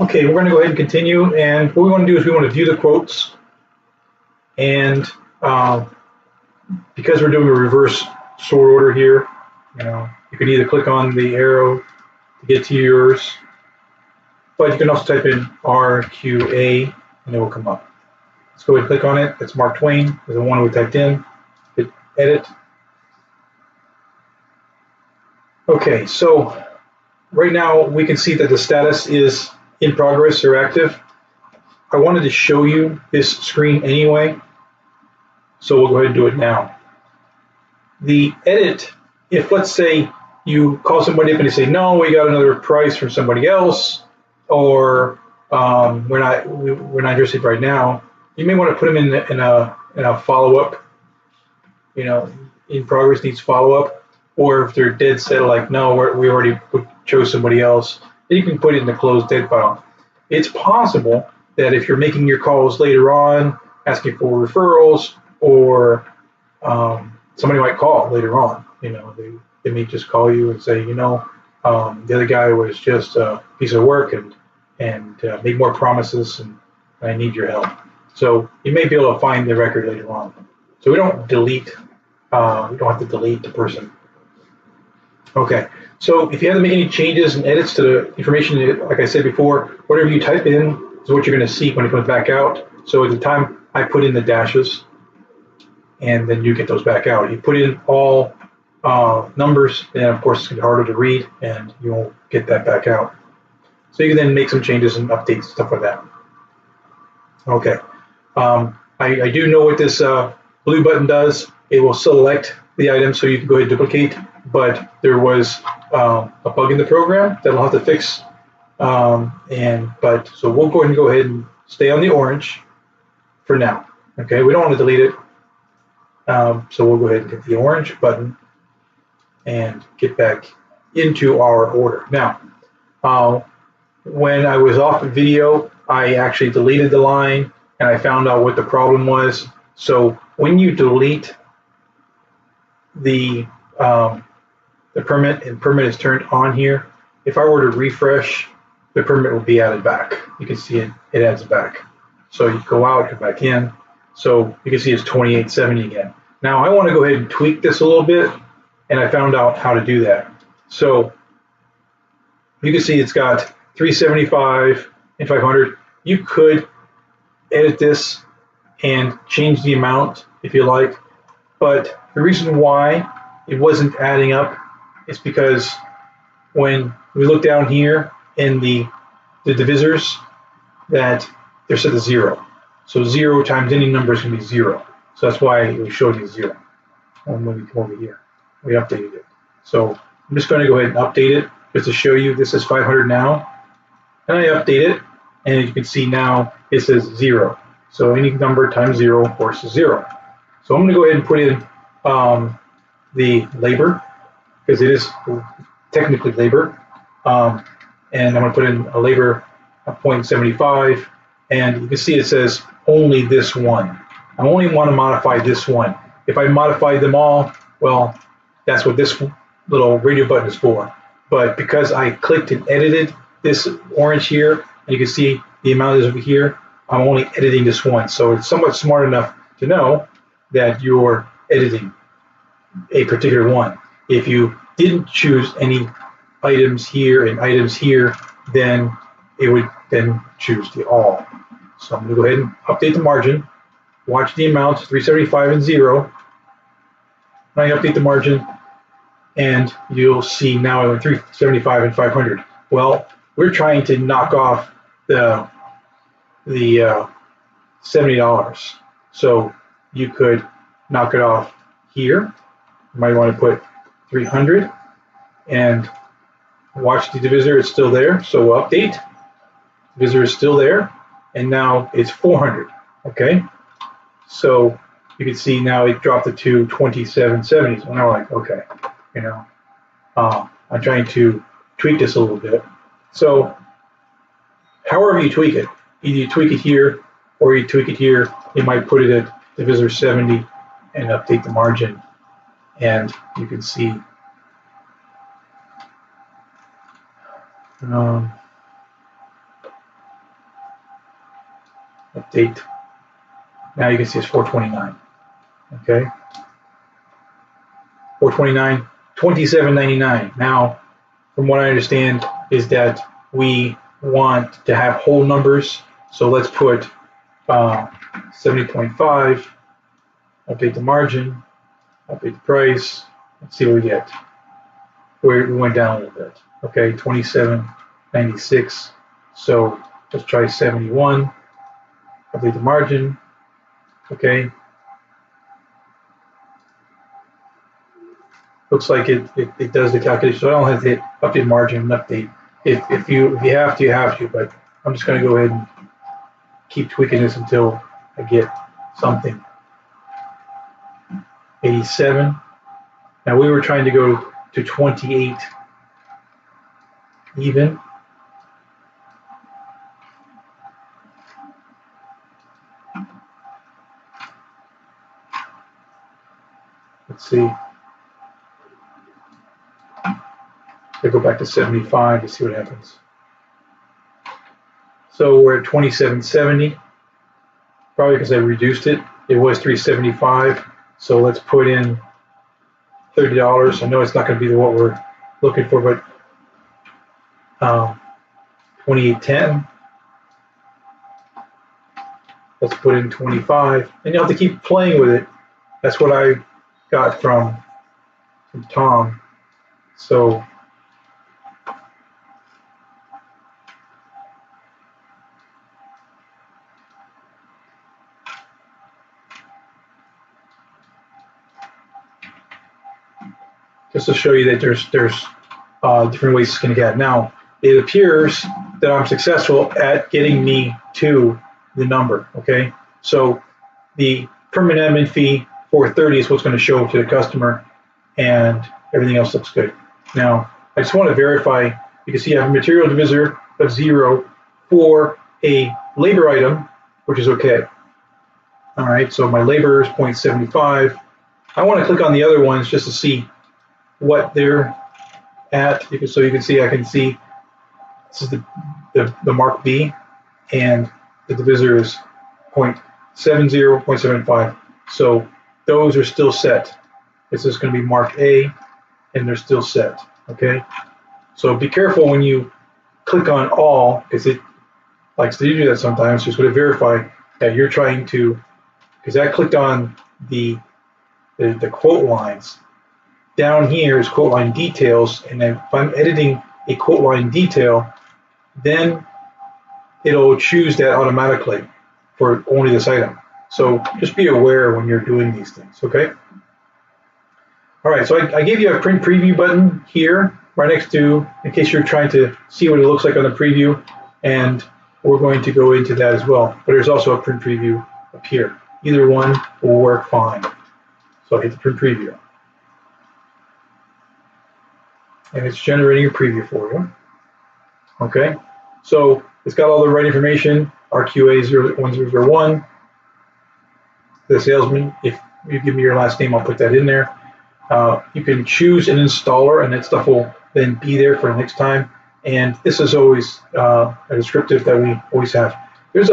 Okay, we're going to go ahead and continue, and what we want to do is we want to view the quotes, and because we're doing a reverse sort order here, you can either click on the arrow to get to yours, but you can also type in RQA and it will come up. Let's go ahead and click on it. It's Mark Twain, is the one we typed in. Hit edit. Okay, so right now we can see that the status is in progress or active. I wanted to show you this screen anyway, so we'll go ahead and do it now. The edit, if let's say you call somebody up and they say, no, we got another price from somebody else, or we're not interested right now, you may want to put them in a follow-up, in progress needs follow-up, or if they're dead set, like, no, we already chose somebody else, then you can put it in the closed dead file. It's possible that if you're making your calls later on, asking for referrals, or somebody might call later on, they may just call you and say, the other guy was just a piece of work and made more promises, and I need your help. So you may be able to find the record later on. So we don't delete, we don't have to delete the person. Okay, so if you have to make any changes and edits to the information, like I said before, whatever you type in is what you're going to see when it comes back out. So at the time I put in the dashes, and then you get those back out. You put in all numbers, and of course it's going to be harder to read, and you won't get that back out. So you can then make some changes and updates, stuff like that. Okay, I do know what this blue button does. It will select the item so you can go ahead and duplicate, but there was a bug in the program that I'll have to fix. So we'll go ahead and stay on the orange for now. Okay, we don't want to delete it. So we'll go ahead and hit the orange button and get back into our order. Now, when I was off the video, I actually deleted the line and I found out what the problem was. So when you delete the permit and permit is turned on here, if I were to refresh, the permit will be added back. You can see it adds it back. So you go out, come back in. So you can see it's 2870 again. Now I want to go ahead and tweak this a little bit, and I found out how to do that. So you can see it's got 375 and 500. You could edit this and change the amount if you like, but the reason why it wasn't adding up is because when we look down here in the divisors, that they're set to 0. So 0 times any number is going to be 0. So that's why it was showing you 0. And when we come over here, we updated it. So I'm just going to go ahead and update it just to show you this is 500 now. And I update it, and you can see now it says 0. So any number times 0, of course, is 0. So I'm going to go ahead and put in the labor, because it is technically labor. And I'm going to put in a labor of 0.75, and you can see it says only this one. I only want to modify this one. If I modify them all, well, that's what this little radio button is for. But because I clicked and edited this orange here, and you can see the amount is over here, I'm only editing this one. So it's somewhat smart enough to know that you're editing a particular one. If you didn't choose any items here and items here, then it would then choose the all. So I'm going to go ahead and update the margin. Watch the amounts, 375 and 0. I update the margin, and you'll see now I went 375 and 500. Well, we're trying to knock off the $70. So you could knock it off here. You might want to put 300 and watch the divisor, it's still there. So we'll update. Divisor is still there, and now it's 400. Okay. So you can see now it dropped it to 2770. So now we're like, okay, I'm trying to tweak this a little bit. So however you tweak it, either you tweak it here or you tweak it here, you might put it at divisor 70 and update the margin. And you can see Update. Now you can see it's 429. Okay. 429, 27.99. Now, from what I understand, is that we want to have whole numbers. So let's put 70.5. Update the margin. Update the price. Let's see what we get. We went down a little bit. Okay, 27.96. So let's try 71. Update the margin. Okay. Looks like it does the calculation. So I don't have to hit update margin and update. If you have to, you have to. But I'm just going to go ahead and keep tweaking this until I get something. 87. Now we were trying to go to 28 even. Let's see. I go back to 75 to see what happens. So we're at 27.70, probably because I reduced it. It was 375. So let's put in $30. I know it's not going to be what we're looking for, but 28.10. Let's put in 25, and you'll have to keep playing with it. That's what I got from Tom. So just to show you that there's different ways to skin a cat. Now, it appears that I'm successful at getting me to the number, okay? So the permanent admin fee, 430, is what's going to show to the customer, and everything else looks good. Now, I just want to verify, you can see I have a material divisor of 0 for a labor item, which is okay. All right, so my labor is 0.75. I want to click on the other ones just to see what they're at. So you can see, I can see this is the Mark B, and the divisor is 0.70, 0.75. So those are still set. This is going to be Mark A, and they're still set. Okay. So be careful when you click on all, because it likes to do that sometimes. Just going to verify that you're trying to, because I clicked on the quote lines. Down here is quote line details, and if I'm editing a quote line detail, then it'll choose that automatically for only this item. So just be aware when you're doing these things, okay? All right, so I gave you a print preview button here, right next to, in case you're trying to see what it looks like on the preview, and we're going to go into that as well. But there's also a print preview up here. Either one will work fine. So I hit the print preview. And it's generating a preview for you. Okay, so it's got all the right information. RQA 1001. The salesman, if you give me your last name, I'll put that in there. You can choose an installer, and that stuff will then be there for next time. And this is always a descriptive that we always have. There's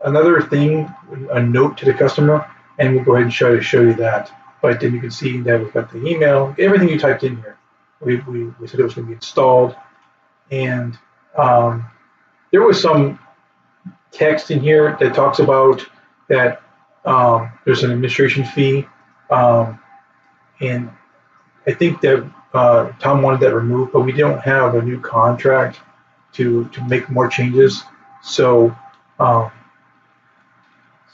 another thing, a note to the customer, and we'll go ahead and show you that. But then you can see that we've got the email, everything you typed in here. We said it was going to be installed, and there was some text in here that talks about that there's an administration fee, and I think that Tom wanted that removed, but we don't have a new contract to make more changes, so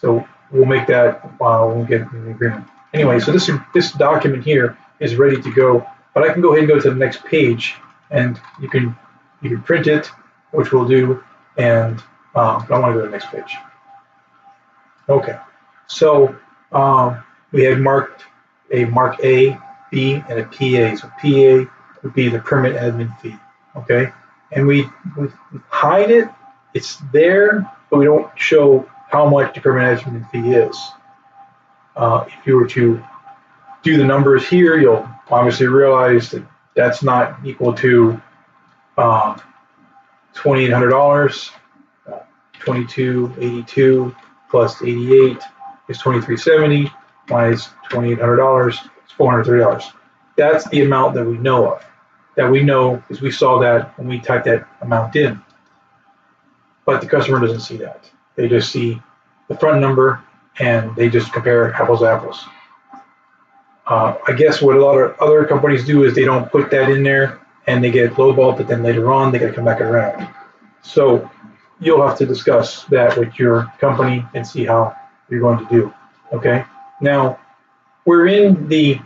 so we'll make that when we get an agreement. Anyway, so this document here is ready to go. But I can go ahead and go to the next page, and you can print it, which we'll do, and I want to go to the next page. Okay, so we had marked a Mark A, B, and a PA. So PA would be the permit admin fee. Okay, and we hide it. It's there, but we don't show how much the permit admin fee is. If you were to do the numbers here, you'll obviously realize that that's not equal to $2,800. $22.82 plus 88 is $23.70 minus $2,800 is $430. That's the amount that we know of. That we know because we saw that when we typed that amount in. But the customer doesn't see that. They just see the front number and they just compare apples to apples. I guess what a lot of other companies do is they don't put that in there and they get lowballed, but then later on they got to come back around. So you'll have to discuss that with your company and see how you're going to do. Okay. Now we're in the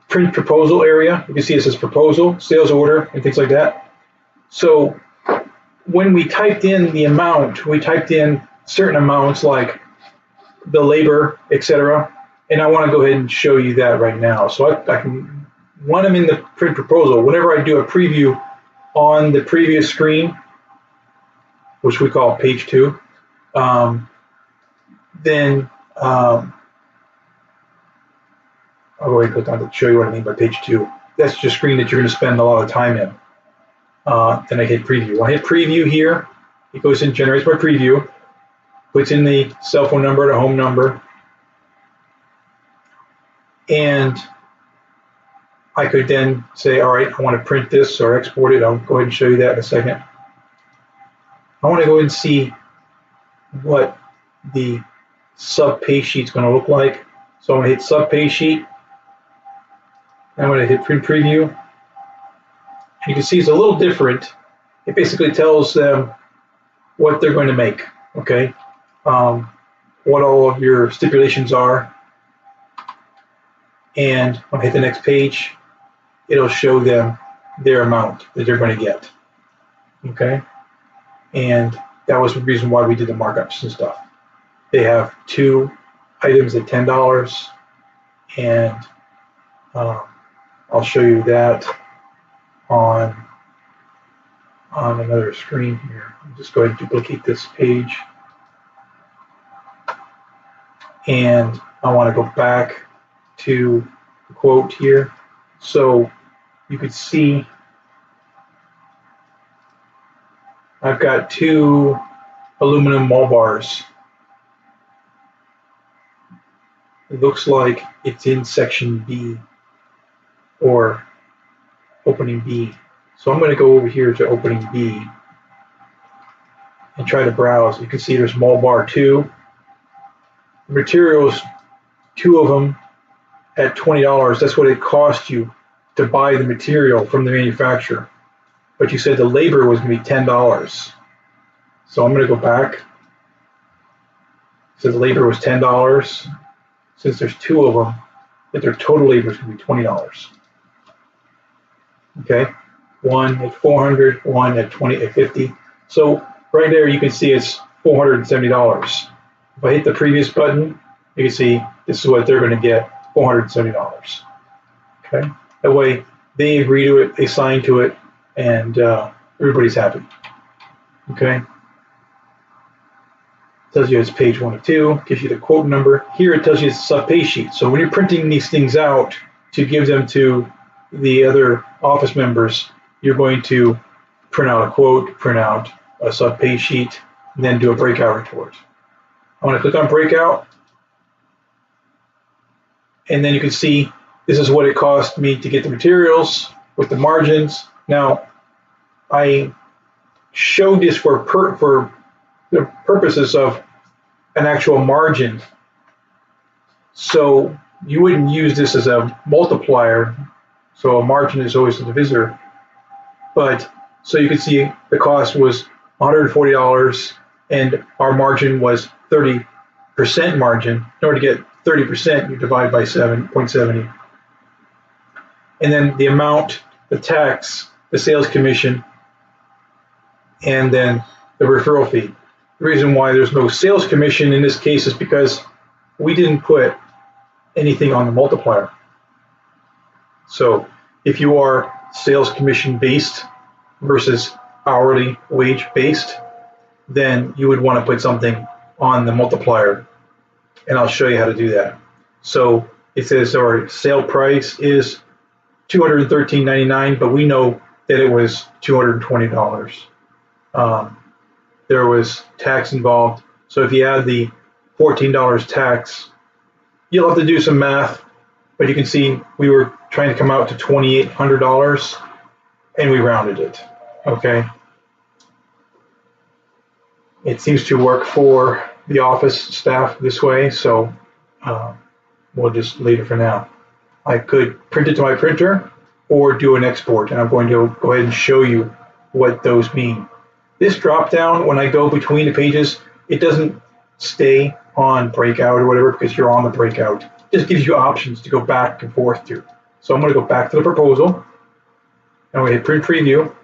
print proposal area. You can see it says proposal, sales order, and things like that. So when we typed in the amount, we typed in certain amounts like the labor, etc. And I want to go ahead and show you that right now. So I can, when I'm in the print proposal, whenever I do a preview on the previous screen, which we call page 2, then I'll go ahead and click on to show you what I mean by page 2. That's just a screen that you're going to spend a lot of time in. Then I hit preview. When I hit preview here, it goes in, generates my preview, puts in the cell phone number, the home number, and I could then say, all right, I want to print this or export it. I'll go ahead and show you that in a second. I want to go ahead and see what the sub pay sheet is going to look like. So I'm going to hit sub pay sheet. I'm going to hit print preview. And you can see it's a little different. It basically tells them what they're going to make, okay? What all of your stipulations are. And when I hit the next page, it'll show them their amount that they're going to get, okay? And that was the reason why we did the markups and stuff. They have 2 items at $10, and I'll show you that on another screen here. I'll just go ahead and duplicate this page. And I want to go back to the quote here. So you could see I've got 2 aluminum mall bars. It looks like it's in section B or opening B. So I'm going to go over here to opening B and try to browse. You can see there's mall bar 2. The materials, 2 of them at $20. That's what it cost you to buy the material from the manufacturer. But you said the labor was going to be $10. So I'm going to go back. So the labor was $10. Since there's 2 of them, that their total labor is going to be $20. Okay, 1 at $400, 1 at $50. So right there you can see it's $470. If I hit the previous button, you can see this is what they're going to get, $470. Okay, that way they agree to it, they sign to it, and everybody's happy. Okay, tells you it's page 1 of 2, gives you the quote number. Here it tells you it's a sub-pay sheet. So when you're printing these things out to give them to the other office members, you're going to print out a quote, print out a sub-pay sheet, and then do a breakout report. I'm going to click on breakout, and then you can see this is what it cost me to get the materials with the margins. Now, I showed this for the purposes of an actual margin. So you wouldn't use this as a multiplier. So a margin is always a divisor. But so you can see the cost was $140 and our margin was 30% margin. In order to get 30%, you divide by 7.70. And then the amount, the tax, the sales commission, and then the referral fee. The reason why there's no sales commission in this case is because we didn't put anything on the multiplier. So if you are sales commission based versus hourly wage based, then you would want to put something on the multiplier, and I'll show you how to do that. So it says our sale price is $213.99, but we know that it was $220. there was tax involved. So if you add the $14 tax, you'll have to do some math, but you can see we were trying to come out to $2,800 and we rounded it, okay? It seems to work for the office staff this way, so we'll just leave it for now. I could print it to my printer or do an export, and I'm going to go ahead and show you what those mean. This drop down, when I go between the pages, it doesn't stay on breakout or whatever because you're on the breakout. It just gives you options to go back and forth to. So I'm going to go back to the proposal, and I'm going to hit print preview,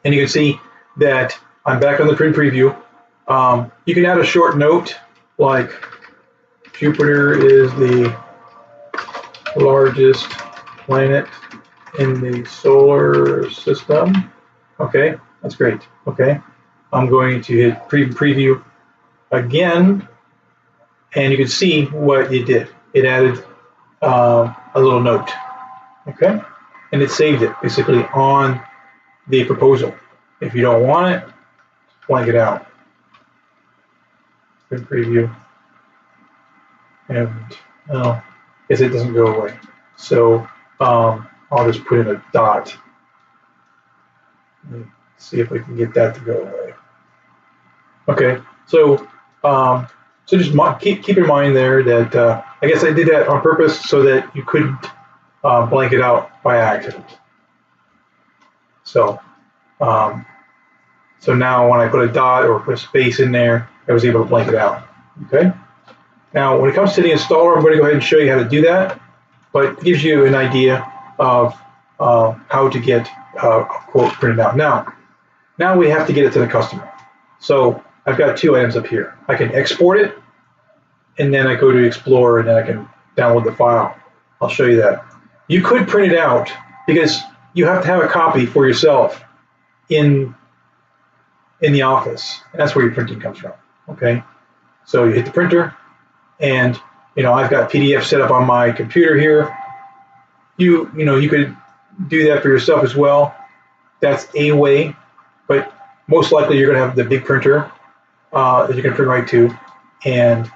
and you can see that I'm back on the print preview. You can add a short note like Jupiter is the largest planet in the solar system. Okay, that's great. Okay, I'm going to hit preview again, and you can see what it did. It added a little note. Okay, and it saved it basically on the proposal. If you don't want it, blank it out. Print preview, and I guess it doesn't go away. So I'll just put in a dot. Let me see if we can get that to go away. Okay, so just keep in mind there that I guess I did that on purpose so that you couldn't blank it out by accident. So so now when I put a dot or put a space in there, I was able to blank it out. Okay. Now when it comes to the installer, I'm going to go ahead and show you how to do that, but it gives you an idea of how to get a quote printed out. Now we have to get it to the customer. So I've got two items up here. I can export it, and then I go to Explorer, and then I can download the file. I'll show you that. You could print it out because you have to have a copy for yourself in the office, and that's where your printing comes from. Okay, so you hit the printer, and I've got PDF set up on my computer here. You could do that for yourself as well. That's a way, but most likely you're going to have the big printer that you can print right to, and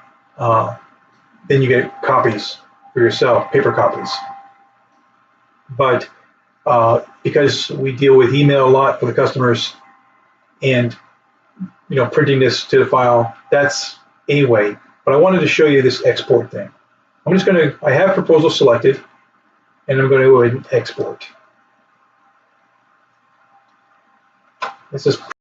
then you get copies for yourself, paper copies. But because we deal with email a lot for the customers, and printing this to the file, that's a way. But I wanted to show you this export thing. I have proposal selected, and I'm going to go ahead and export. This is